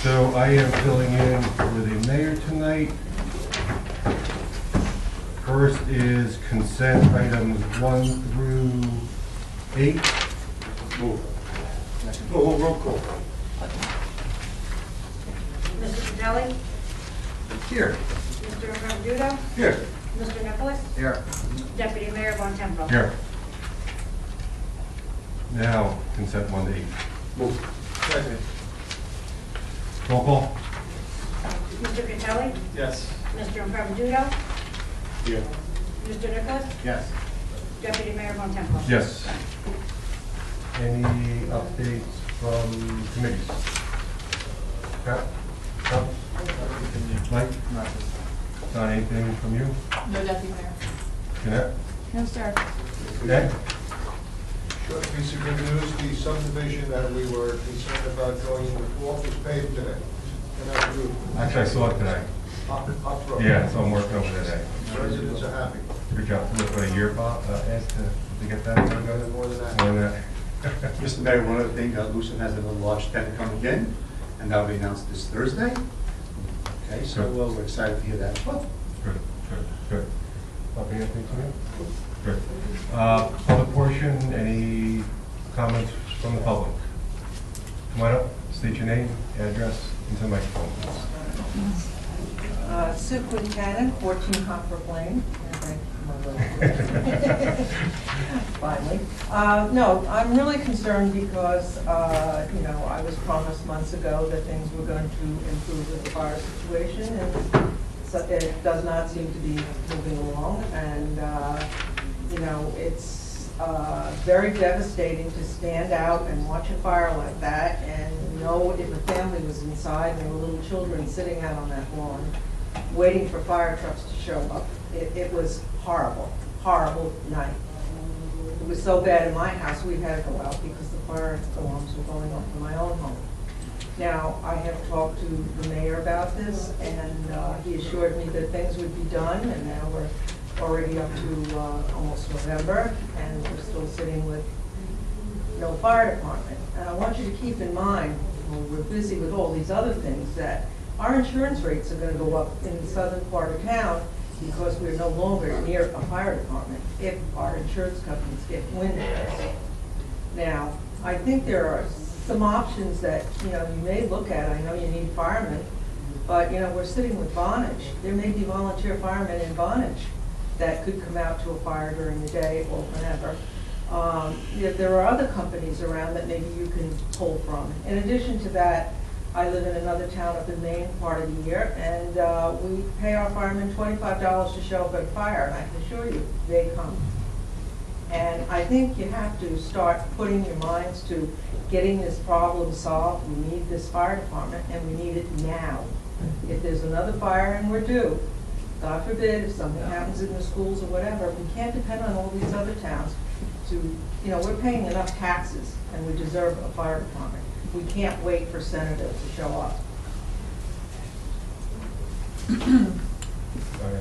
So I am filling in for the mayor tonight. First is consent items 1 through 8. Move. Oh, roll call. Mr. Capelli? Here. Mr. Roberto? Here. Mr. Nicholas? Here. Deputy Mayor Von Temple? Here. Now, consent 1 to 8. Move. Second. Roll call. Mr. Capelli? Yes. Mr. Roberto? Here. Mr. Nicholas? Yes. Deputy Mayor Von Temple? Yes. Any updates from committees? Pat? Tom? Mike? Not anything from you? No, Deputy Mayor. Jeanette? No, sir. Ed? Short piece of good news, the subdivision that we were concerned about going into default was paved today. And that's good. Actually, I saw it today. Up road. Yeah, so I'm working over today. Residents are happy. Good job. Look for a year, Bob, Ed, to get that done. More than that. More than that. Mr. Mayor, one other thing, Lucent has a little large tent coming in, and that'll be announced this Thursday. Okay, so we're excited to hear that as well. Good, good, good. Nothing, anything from you? Good. Public portion, any comments from the public? Come on up, state your name, address, into the microphone, please. Sue Quincannon, 14 Comfort Lane. Finally. No, I'm really concerned because, you know, I was promised months ago that things were going to improve with the fire situation, and so it does not seem to be moving along. And, you know, it's very devastating to stand out and watch a fire like that and know if a family was inside and there were little children sitting out on that lawn waiting for fire trucks to show up. It was horrible, horrible night. It was so bad in my house, we had to go out because the fire alarms were going off in my own home. Now, I have talked to the mayor about this, and he assured me that things would be done, and now we're already up to almost November, and we're still sitting with no fire department. And I want you to keep in mind, when we're busy with all these other things, that our insurance rates are going to go up in the southern part of town because we're no longer near a fire department if our insurance companies get wind of this. Now, I think there are some options that, you know, you may look at. I know you need firemen, but, you know, we're sitting with Vonage. There may be volunteer firemen in Vonage that could come out to a fire during the day or whenever. There are other companies around that maybe you can pull from. In addition to that, I live in another town up in Maine part of the year, and we pay our firemen $25 to show up at a fire, and I can assure you, they come. And I think you have to start putting your minds to getting this problem solved. We need this fire department, and we need it now. If there's another fire and we're due, God forbid, if something happens in the schools or whatever, we can't depend on all these other towns to, you know, we're paying enough taxes, and we deserve a fire department. We can't wait for senators to show up. Any You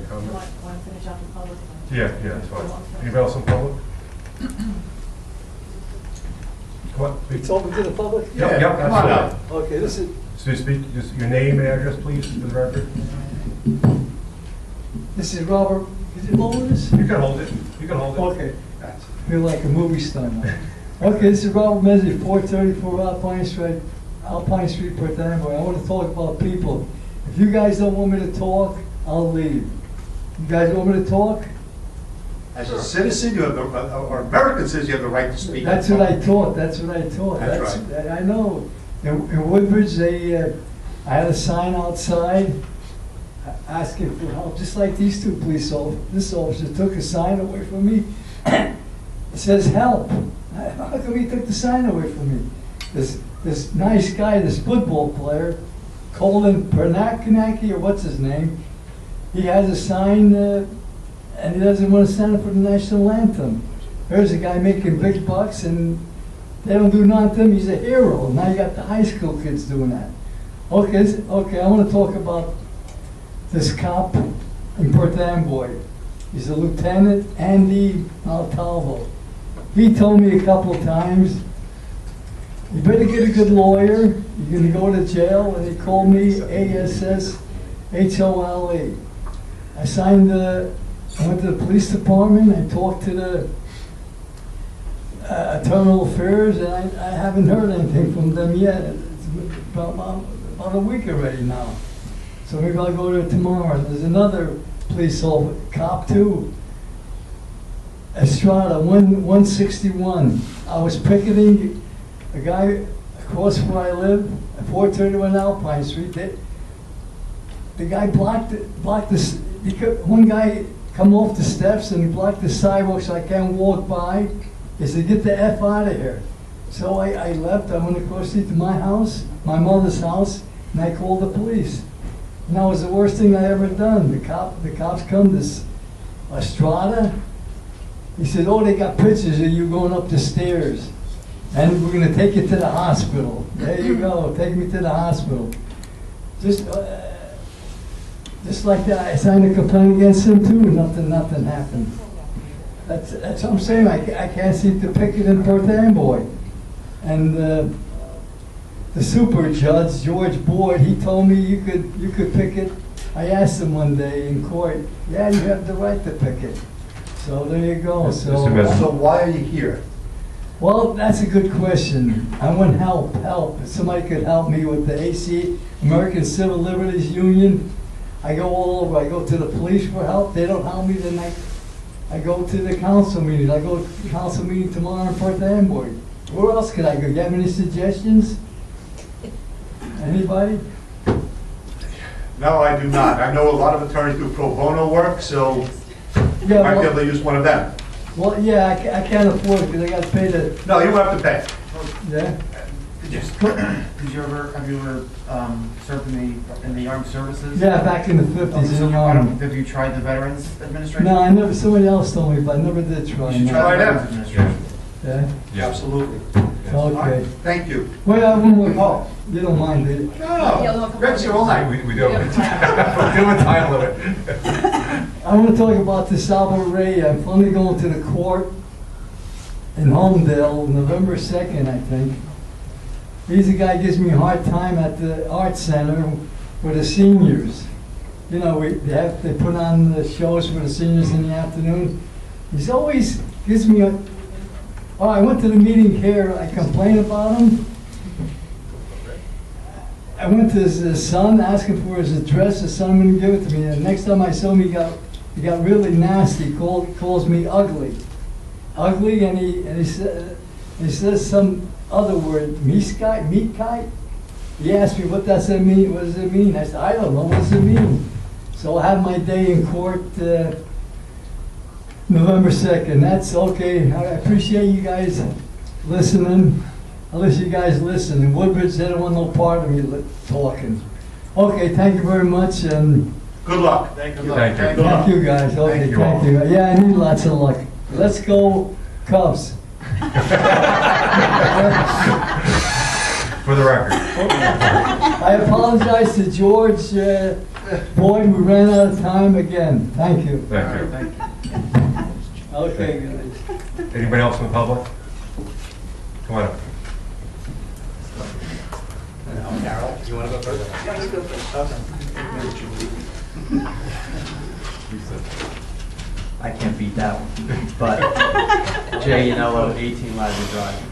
comments? want to finish off the public? Yeah, that's fine. Anybody else in public? Come on, speak. It's open to the public? Yep, yep, Come on absolutely. up. Okay, this is, So speak, just your name and address, please, for the record. this is Robert, is it Lotus? You can hold it, you can hold it. Okay, feel like a movie star now. Okay, this is Robert Mezzi, 434 Alpine Street, Perth Amboy. I want to talk about people. If you guys don't want me to talk, I'll leave. You guys want me to talk? As a citizen, you have the, or American citizen, you have the right to speak. That's what I taught, that's what I taught. That's right. I know. In Woodbridge, I had a sign outside asking for help, just like these two police officers. This officer took a sign away from me. It says help. How come he took the sign away from me? This nice guy, this football player, Colin Pernakanaki, or what's his name, he has a sign and he doesn't want to stand up for the national anthem. There's a guy making big bucks and they don't do nothing. He's a hero. Now you got the high school kids doing that. Okay, I want to talk about this cop in Perth Amboy. He's a Lieutenant Andy Montalvo. he told me a couple of times, you better get a good lawyer, you're gonna go to jail, and he called me ASSHOLE. I signed I went to the police department, I talked to the internal affairs, and I haven't heard anything from them yet. It's about a week already now. So maybe I'll go there tomorrow. There's another police officer, cop too, Estrada, 161. I was picketing a guy across where I live, at 431 Alpine Street. The guy blocked this. One guy come off the steps and he blocked the sidewalk so I can't walk by. He said, "Get the F out of here." So I left. I went across the street to my house, my mother's house, and I called the police. And that was the worst thing I ever done. The cops come, this Estrada. He said, "Oh, they got pictures of you going up the stairs. And we're gonna take you to the hospital." There you go, take me to the hospital. Just like that, I signed a complaint against him too, nothing happened. That's what I'm saying, I can't seem to pick it in Perth Amboy. And the super judge, George Boyd, he told me you could pick it. I asked him one day in court, yeah, you have the right to pick it. So there you go. Mr. Messer. So why are you here? Well, that's a good question. I want help. If somebody could help me with the AC, American Civil Liberties Union. I go all over. I go to the police for help. They don't help me, then I go to the council meeting. I go to the council meeting tomorrow in Perth Amboy. Where else could I go? You have any suggestions? Anybody? No, I do not. I know a lot of attorneys do pro bono work, so you Yeah, might be well, able to use one of them. well, yeah, I can't afford it because I got to pay the, No, you don't have to pay. yeah. Have you ever served in the armed services? Yeah, back in the 50s in the army. Have you tried the Veterans Administration? No, I never, somebody else told me, but I never did try. You should no. try the them. Veterans Administration. Yeah? Yeah. Absolutely. Okay. Thank you. Well, I one more call. You don't mind, do you? No, Greg's here all night. We do. We're doing time limit. I want to talk about the Salvo Ray. I'm finally going to the court in Holmdel, November 2nd, I think. He's the guy who gives me a hard time at the art center for the seniors. You know, they put on the shows for the seniors in the afternoon. He's always gives me a, oh, I went to the meeting here, I complained about him. I went to his son, asking for his address, his son wouldn't give it to me. And next time I saw him, he got really nasty, calls me ugly. Ugly, and he says some other word, meat kite. He asked me, what does it mean? What does it mean? I said, I don't know, what does it mean? So I'll have my day in court November 2nd. That's okay. I appreciate you guys listening. Unless you guys listen. In Woodbridge, they don't want no part of me talking. Okay, thank you very much. And Good luck. Thank you. thank you guys. Okay, Thank you thank all. you. Yeah, I need lots of luck. Let's go Cubs. For the record. I apologize to George Boyd. We ran out of time again. Thank you. Thank you. Thank you. Okay, guys. Anybody else in the public? Come on up. Carol, you want to go first? Yeah, let's go first. I can't beat that one. But Jay Yanello, 18 Ladder Drive.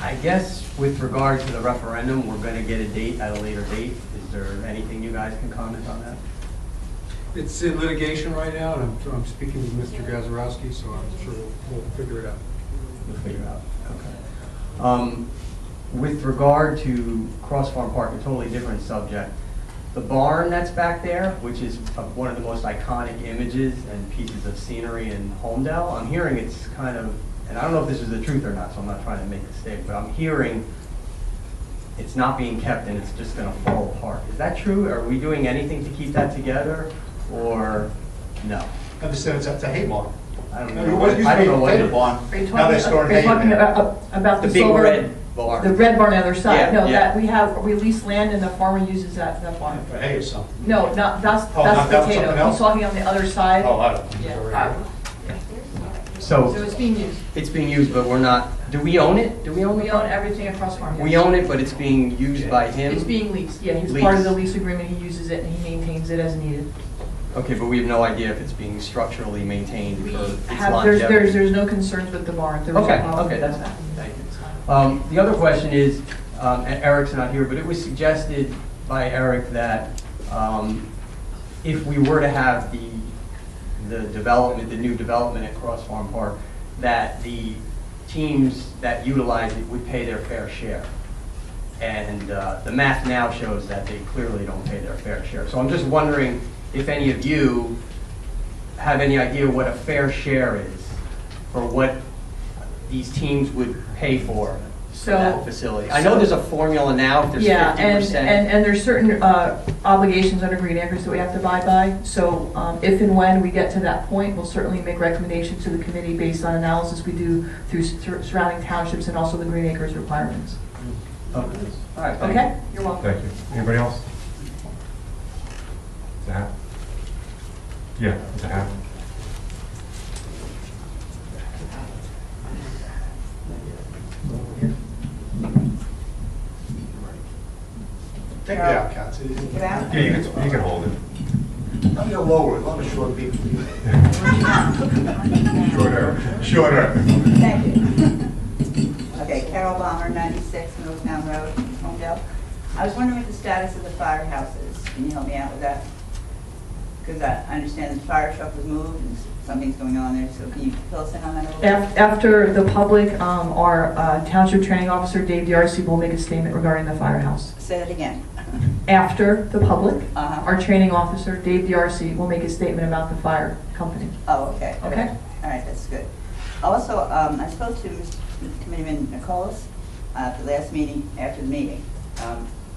I guess with regard to the referendum, we're going to get a date at a later date. Is there anything you guys can comment on that? It's in litigation right now, and I'm speaking with Mr. Gazarovski, so I'm sure we'll figure it out. We'll figure it out. Okay. With regard to Cross Farm Park, a totally different subject. The barn that's back there, which is one of the most iconic images and pieces of scenery in Holmdel, I'm hearing it's kind of, and I don't know if this is the truth or not, so I'm not trying to make a statement, but I'm hearing it's not being kept and it's just going to fall apart. Is that true? Are we doing anything to keep that together, or no? Understand it's a hay barn. I don't It know. was used I to don't be know a what potato it is. barn. Are you Now they're talking, storing are you hay talking in there. about The the big silver? red barn. The red barn on the other side? Yeah, No, yeah. that, we have released land and the farmer uses that barn. For hay or something. No, not, that's Oh, not that, potato. something else? He's talking on the other side. Oh, I don't know. Yeah. So So it's being used. it's being used, but we're not, do we own it? Do we own the We own property? everything across farm. yes. We own it, but it's being used by him? It's being leased, yeah, he's part of the Leased. lease agreement, he uses it and he maintains it as needed. Okay, but we have no idea if it's being structurally maintained We for its have, longevity. there's no concerns with the barn. There was no Okay, problem okay, with that's that. fine, thank you. The other question is, and Eric's not here, but it was suggested by Eric that if we were to have the development, the new development at Cross Farm Park, that the teams that utilize it would pay their fair share. And the math now shows that they clearly don't pay their fair share. So I'm just wondering if any of you have any idea what a fair share is, or what these teams would pay for that facility. I know there's a formula now, if there's 50%. Yeah, and there's certain obligations under Green Acres that we have to abide by. So if and when we get to that point, we'll certainly make recommendations to the committee based on analysis we do through surrounding townships and also the Green Acres requirements. Okay. All right, thank you. Okay? You're welcome. Thank you. Anybody else? Zach? Yeah, Zach. Take it out, Katz. Get out. Yeah, you can hold it. I'm gonna lower it, a lot of short people. Shorter. Thank you. Okay, Carol Bomber, 96 Middletown Road, Holmdel. I was wondering what the status of the firehouse is. Can you help me out with that? Because I understand the fire truck was moved and something's going on there, so can you fill us in on that a little bit? After the public, our Township Training Officer, Dave DRC, will make a statement regarding the firehouse. Say that again. After the public, Uh-huh. our Training Officer, Dave DRC, will make a statement about the fire company. Oh, okay. Okay. All right, that's good. Also, I spoke to Mr. Committeeman Nicholas at the last meeting, after the meeting,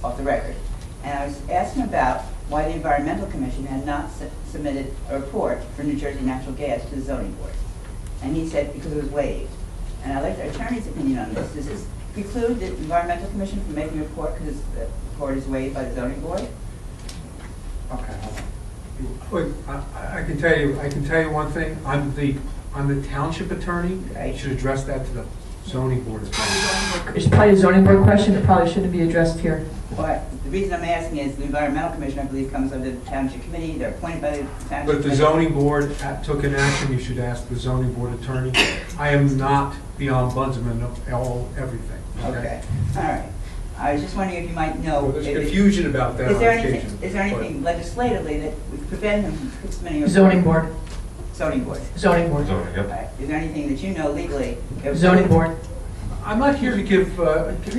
off the record. And I was asking about why the Environmental Commission had not submitted a report for New Jersey Natural Gas to the zoning board. And he said because it was waived. And I'd like the attorney's opinion on this. Does this preclude the Environmental Commission from making a report because the report is waived by the zoning board? Okay, hold on. Wait, I can tell you one thing, I'm the township attorney, you should address that to the zoning board. It's probably a zoning board question, it probably shouldn't be addressed here. Well, the reason I'm asking is the Environmental Commission, I believe, comes under the Township Committee. They're appointed by the Township But if the Committee. zoning board took an action, you should ask the zoning board attorney. I am not the ombudsman of everything. Okay, all right. I was just wondering if you might know. There's if it- confusion about that Is on there occasion. anything, is there anything legislatively that would prevent him from submitting a? Zoning board, Zoning board. zoning board, Zoning, All yep. right. Is there anything that you know legally? that would- zoning board. I'm not here to give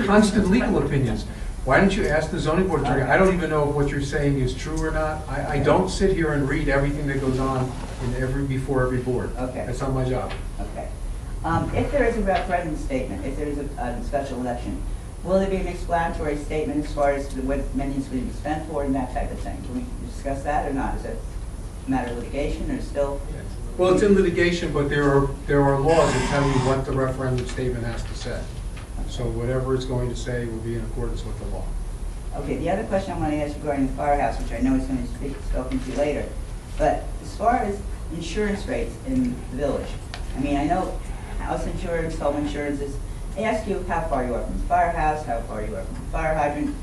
constant legal opinions. Why don't you ask the zoning board attorney? I don't even know if what you're saying is true or not. I don't sit here and read everything that goes on before every board. Okay. That's not my job. Okay. If there is a referendum statement, if there is a special election, will there be an explanatory statement as far as to what money is going to be spent for and that type of thing? Can we discuss that or not? Is it a matter of litigation or still? Well, it's in litigation, but there are laws that tell you what the referendum statement has to say. So whatever it's going to say will be in accordance with the law. Okay, the other question I want to ask regarding the firehouse, which I know is going to be spoken to later, but as far as insurance rates in the village, I mean, I know house insurance, home insurance is, they ask you how far you are from the firehouse, how far you are from the fire hydrant.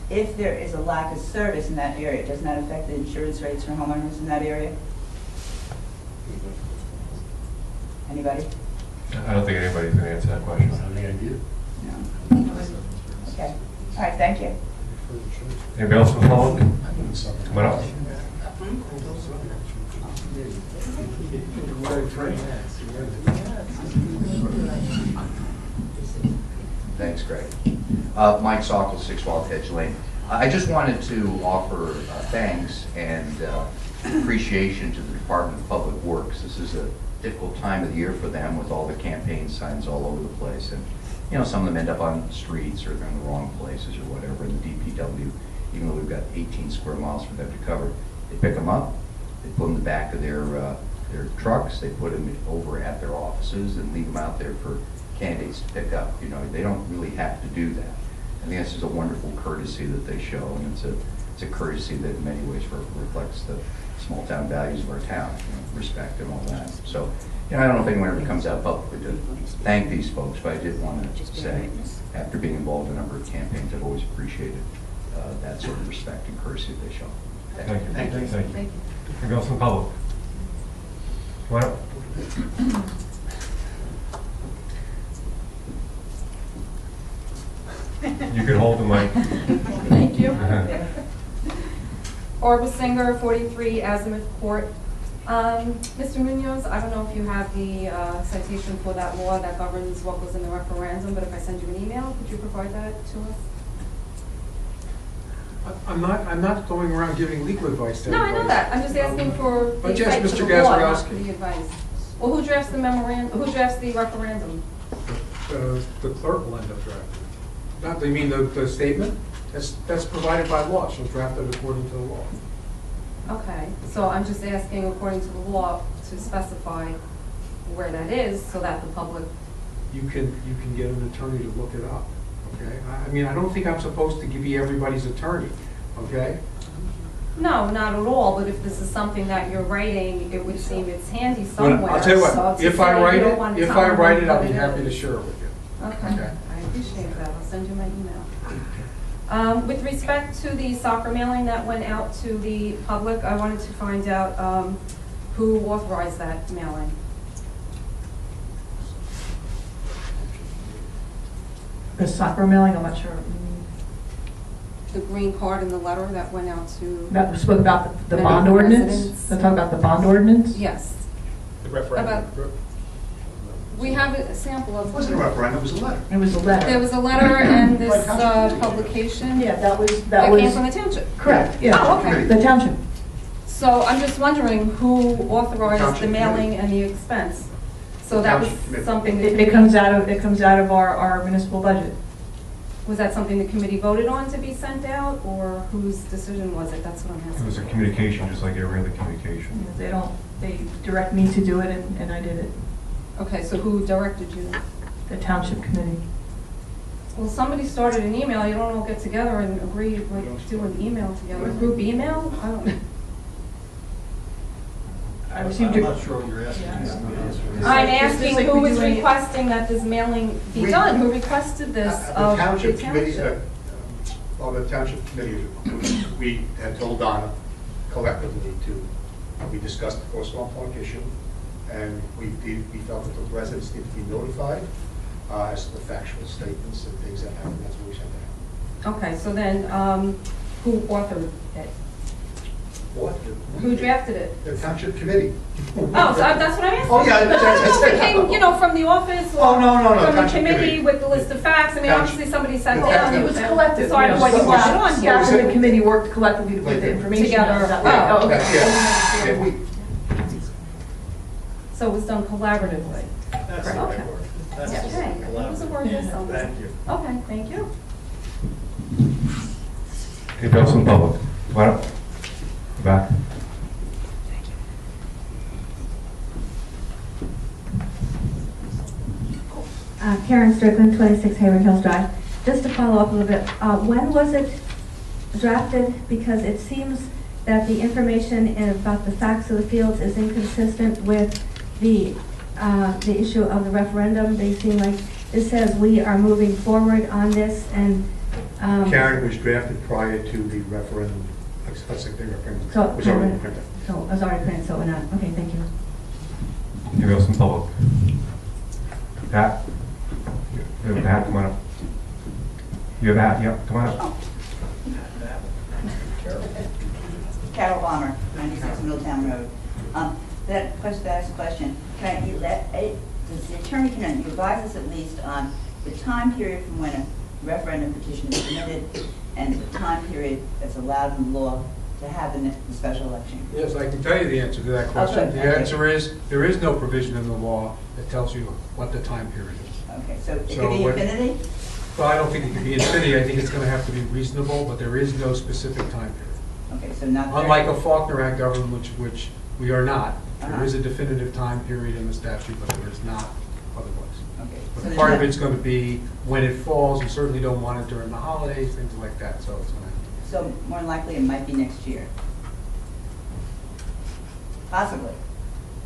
If there is a lack of service in that area, doesn't that affect the insurance rates for homeowners in that area? Anybody? I don't think anybody's going to answer that question. No? Okay. All right, thank you. Anybody else from the public? Come on up. Thanks, Greg. Mike Sokol, 6 Wild Hedge Lane. I just wanted to offer thanks and appreciation to the Department of Public Works. This is a difficult time of the year for them with all the campaign signs all over the place. And, you know, some of them end up on streets or they're in the wrong places or whatever. And the DPW, even though we've got 18 square miles for them to cover, they pick them up, they put them in the back of their trucks, they put them over at their offices and leave them out there for candidates to pick up. You know, they don't really have to do that. I think this is a wonderful courtesy that they show, and it's a courtesy that in many ways reflects the small town values of our town, respect and all that. So, I don't know if anyone ever comes out publicly to thank these folks, but I did want to say, after being involved in a number of campaigns, I've always appreciated that sort of respect and courtesy they show. Thank you. Thank you. Thank you. Anything else from the public? Come on up. You can hold the mic. Thank you. Barbara Singer, 43 Azimuth Court. Mr. Munoz, I don't know if you have the citation for that law that governs what was in the referendum, but if I send you an email, could you provide that to us? I'm not going around giving legal advice to No, I everybody. know that. I'm just asking for the But yes, cite to Mr. the law, not Gazarovski. for the advice. Well, who drafts the memorandum, who drafts the referendum? The clerk will end up drafting it. Not, you mean the statement? That's provided by law. She'll draft it according to the law. Okay, so I'm just asking according to the law to specify where that is so that the public, You can get an attorney to look it up, okay? I mean, I don't think I'm supposed to be everybody's attorney, okay? no, not at all, but if this is something that you're writing, it would seem it's handy Well, somewhere. I'll tell you So what, to if I say write you don't want it, to if tell I them write it, I'll what be it happy to is. share it with you. Okay, Okay. I appreciate that. I'll send you my email. With respect to the soccer mailing that went out to the public, I wanted to find out who authorized that mailing. The soccer mailing, I'm not sure. The green card and the letter that went out to. That we spoke about the The bond ordinance? residents. They're talking about the bond ordinance? Yes. The referendum. We have a sample of. It wasn't a referendum, it was a letter. It was a letter. There was a letter and this By Township. publication. Yeah, that was. That came from the township. Correct, yeah. Oh, okay. The township. So I'm just wondering who authorized the Township mailing and the expense? So that was Township committee. something It that, comes out of our municipal budget. was that something the committee voted on to be sent out, or whose decision was it? That's what I'm It was a asking. communication, just like every other communication. They direct me to do it, and I did it. Okay, so who directed you? The township committee. Well, somebody started an email, you don't all get together and agree, like, do an email together, group email? I don't know. I received I'm your. not sure what you're asking. I'm Is this asking like who we was do any- requesting that this mailing be We- done? Who requested this The of the township committee, township? the township committee, we had told Donna collectively we discussed the crosswalk park issue, and we felt that the residents need to be notified as to the factual statements and things that happened. That's what we sent out. Okay, so then, who authored it? What? Who drafted it? The township committee. Oh, so that's what I'm asking. Oh, yeah, But that's- I don't know if it that's- came, you know, from the office Oh, or no, no, no, from the township committee committee. with the list of facts. I mean, Township- obviously somebody sat the down township- and It was collective. decided what you Staff- wanted on here. Staff and the committee worked collectively to put the information Together. out. Oh, okay. Yeah, So it was done collaboratively. That's the Okay. right word. That's the Okay, that was a word this summer. Thank you. Okay, thank you. Anything else from the public? Come on up. Back. Karen Strickland, 26 Hayward Hills Drive. Just to follow up a little bit, when was it drafted? Because it seems that the information about the facts of the fields is inconsistent with the issue of the referendum. They seem like, it says we are moving forward on this, and Karen was drafted prior to the referendum. Let's say the referendum So- was already printed. so it was already printed, so we're not, okay, thank you. Anything else from the public? Pat? You have a hat, come on up. You have a hat, yep, come on up. Carol Bomber, 96 Middletown Road. That question, does the attorney can advise us at least on the time period from when a referendum petition is submitted and the time period that's allowed in the law to have the special election? Yes, I can tell you the answer to that question. Okay. The answer is, there is no provision in the law that tells you what the time period is. Okay, so it So could be what- infinity? Well, I don't think it can be infinity. I think it's going to have to be reasonable, but there is no specific time period. Okay, so not. Unlike a Faulkner Act government, which we are not, there Uh-huh. is a definitive time period in the statute, but there is not otherwise. Okay. So But there's part of not- it's going to be when it falls. You certainly don't want it during the holidays, things like that, so it's going to. So more likely it might be next year. Possibly.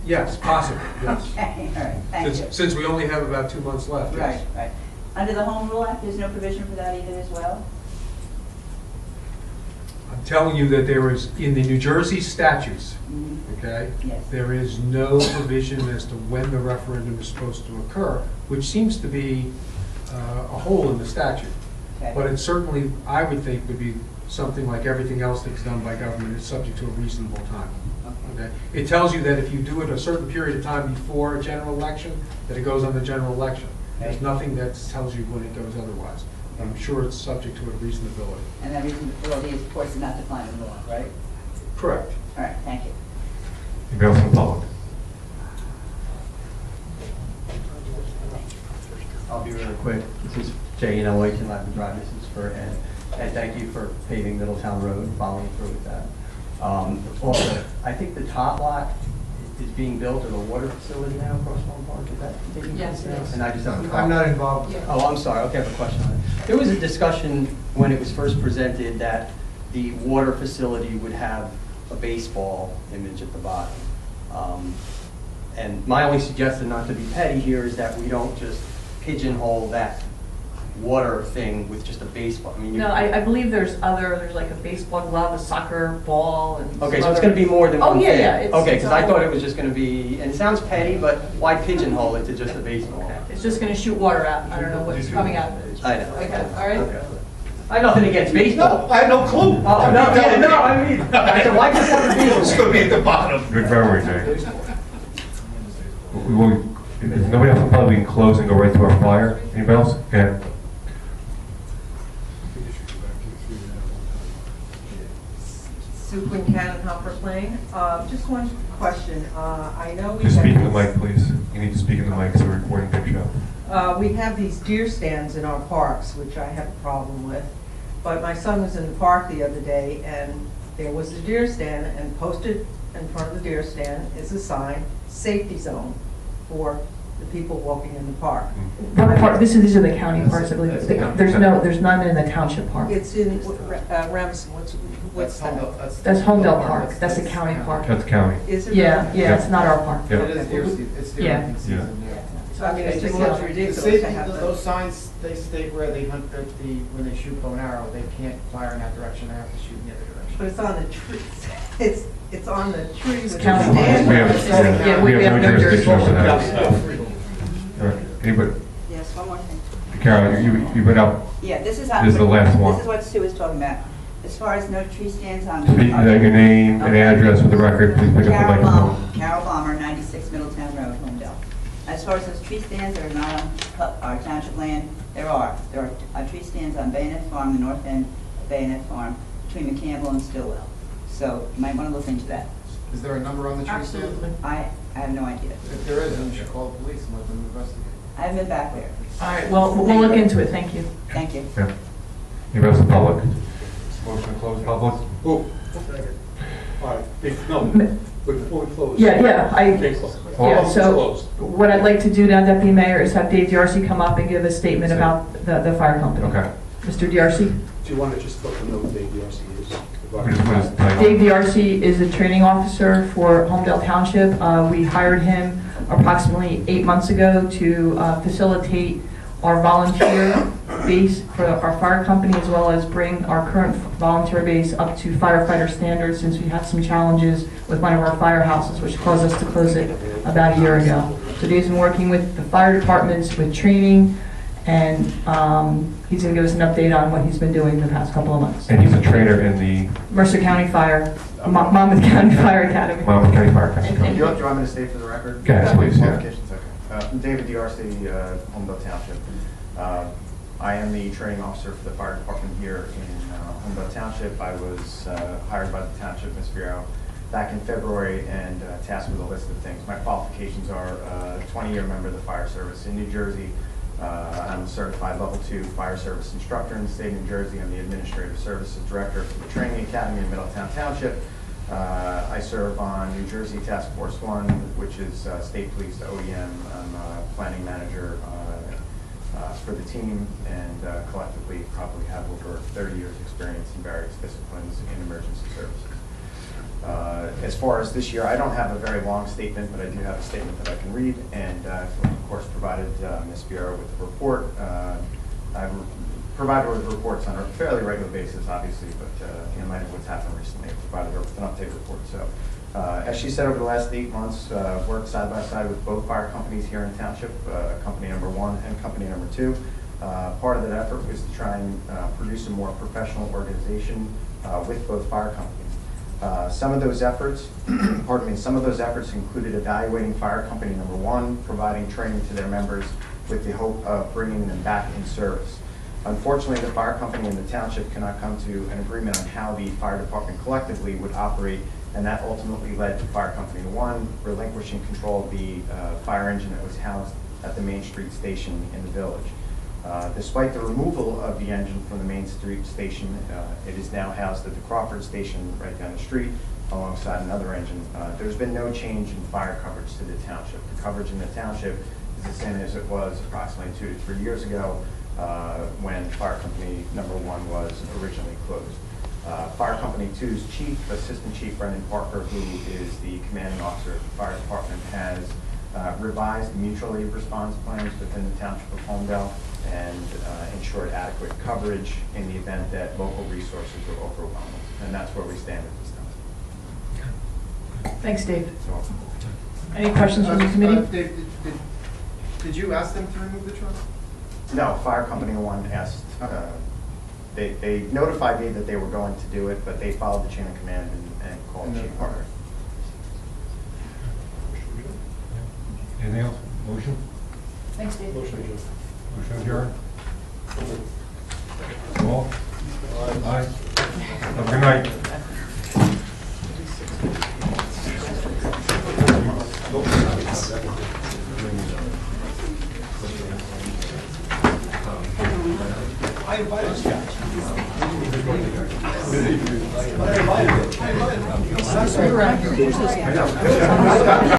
Yes, possibly, yes. Okay, all right, thank you. Since we only have about 2 months left, Right, yes. right. Under the Home Rule Act, there's no provision for that either as well? I'm telling you that there is, in the New Jersey statutes, okay? Yes. There is no provision as to when the referendum is supposed to occur, which seems to be a hole in the statute. Okay. But it certainly, I would think, would be something like everything else that's done by government, it's subject to a reasonable time. Okay? It tells you that if you do it a certain period of time before a general election, that it goes on the general election. There's Okay. nothing that tells you when it goes otherwise. I'm sure it's subject to a reasonability. And that reasonability is, of course, not defined in law, right? Correct. All right, thank you. Anybody else in the public? I'll be really quick. This is Jay, White, and Latin Drive. This is for Ed. And thank you for paving Middletown Road, following through with that. Also, I think the top lot is being built at a water facility now across Holmdel Park. Is that taking Yes, place now? it is. And I just have a I'm comment. not involved. Oh, I'm sorry. Okay, I have a question on it. There was a discussion when it was first presented that the water facility would have a baseball image at the bottom. And my only suggestion, not to be petty here, is that we don't just pigeonhole that water thing with just a baseball. I mean, No, I believe there's like a baseball glove, a soccer ball, and. Okay, so some it's going to be more than one Oh, thing? yeah, yeah. Okay, because I thought it was just going to be, and it sounds petty, but why pigeonhole it to just a baseball? It's just gonna shoot water out. I don't know what's coming out of it. I know. Okay, all right? Okay. I have nothing against baseball. I have no clue. Oh, no, I mean, I said, why just have a It's baseball? gonna be at the bottom. Good memory, Jay. If nobody else in the public, we can close and go right to our flyer. Anybody else? Yeah. Sue Quinn Cannon, Hopper Lane. Just one question. I know we Just have speak in the these- mic, please. You need to speak in the mic so the recording picks you up. We have these deer stands in our parks, which I have a problem with. But my son was in the park the other day, and there was a deer stand, and posted in front of the deer stand is a sign, safety zone for the people walking in the park. What part, these are the county parks, I believe. There's none in the township park. It's in Ramsden, what's that? That's Holmdel Park, that's a county park. That's county. Is it? Yeah, really? yeah, it's not our park. Yeah. It is deer season, it's deer Yeah. hunting season, yeah. So I mean, it just Okay, looks so- ridiculous The to safety, have those those. signs, they state where they hunt, when they shoot bow and arrow, they can't fire in that direction, they have to shoot in the other direction. But it's on the tree, it's on the tree. with the county park. stand. We have, Yeah, we have no jurisdiction over that. jurisdiction. All right. Anybody? Yes, one more thing. Carol, you've been up. Yeah, this is how. This is the last one. This is what Sue was talking about. As far as no tree stands on. Speak your name and address for the record. Please pick up the microphone. Carol Balmer, 96 Middletown Road, Holmdel. As far as those tree stands that are not on our township land, there are tree stands on Bayonet Farm, the north end of Bayonet Farm, between McCampbell and Stillwell. So you might want to look into that. Is there a number on the tree stand? Absolutely. I have no idea. If there is, then you should call the police and let them investigate. I haven't been back there. All right, well, we'll look into it, thank you. Thank you. Yeah. Anybody else in the public? Motion to close public? Oh, all right, no, before we close. Yeah, Oh, so what I'd like to do now, Deputy Mayor, is have Dave D'Arcy come up and give a statement about the fire company. Okay. Mr. D'Arcy? Do you want to just let them know who Dave D'Arcy is? What is the title? Dave D'Arcy is a training officer for Holmdel Township. We hired him approximately 8 months ago to facilitate our volunteer base for our fire company, as well as bring our current volunteer base up to firefighter standards, since we had some challenges with one of our firehouses, which caused us to close it about a year ago. So Dave's been working with the fire departments with training, and he's going to give us an update on what he's been doing the past couple of months. And he's a trainer in the Mercer County Fire, Monmouth County Fire Academy. Monmouth County Fire Do Academy. you want me to state for the record? Yes, please, yeah. Qualifications, okay. I'm David D'Arcy, Holmdel Township. I am the training officer for the fire department here in Holmdel Township. I was hired by the township, Ms. Vero, back in February and tasked with a list of things. My qualifications are a 20-year member of the fire service in New Jersey. I'm a certified level 2 fire service instructor in the state of New Jersey. I'm the administrative services director for the training academy in Middletown Township. I serve on New Jersey Task Force 1, which is state police to OEM. I'm a planning manager for the team, and collectively probably have over 30 years experience in various disciplines in emergency services. As far as this year, I don't have a very long statement, but I do have a statement that I can read, and of course provided Ms. Bureau with the report. I've provided her with reports on a fairly regular basis, obviously, but in light of what's happened recently, I've provided her with an update report. So, as she said, over the last 8 months, worked side by side with both fire companies here in Township, company number 1 and company number 2. Part of that effort was to try and produce a more professional organization with both fire companies. Some of those efforts, some of those efforts included evaluating fire company number 1, providing training to their members with the hope of bringing them back in service. Unfortunately, the fire company and the township cannot come to an agreement on how the fire department collectively would operate, and that ultimately led to fire company 1 relinquishing control of the fire engine that was housed at the Main Street station in the village. Despite the removal of the engine from the Main Street station, it is now housed at the Crawford station right down the street alongside another engine. There's been no change in fire coverage to the township. The coverage in the township is the same as it was approximately 2 to 3 years ago when fire company number 1 was originally closed. Fire company 2's chief, Assistant Chief Brendan Parker, who is the commanding officer of the fire department, has revised mutual aid response plans within the Township of Holmdel and ensured adequate coverage in the event that local resources were overwhelmed. And that's where we stand at this time. Thanks, Dave. You're welcome. Any questions from the committee? Dave, did you ask them to remove the truck? No, fire company 1 asked, they notified me that they were going to do it, but they followed the chain of command and called Chief Parker. Anything else? Motion? Thanks, Dave. Motion adjourned. All? Aye. Have a good night. I invited Scott. I invited him.